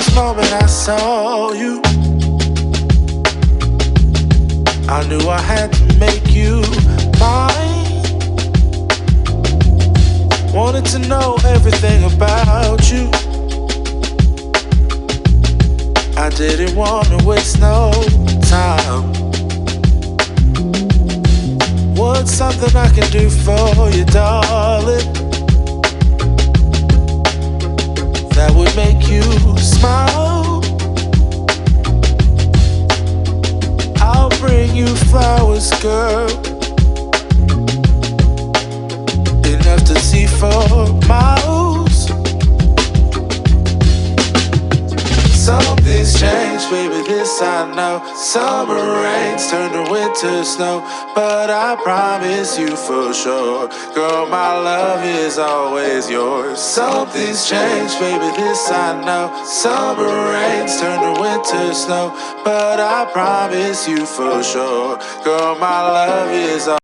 first moment I saw you, I knew I had to make you mine. Wanted to know everything about you. I didn't want to waste no time. What's something I can do for you, darling, that would make you smile? I'll bring you flowers, girl, enough to see for miles. Something's changed, baby, this I know. Summer rains turn to winter snow, but I promise you for sure, girl, my love is always yours. Something's changed, baby, this I know. Summer rains turn to winter snow, but I promise you for sure, girl, my love is always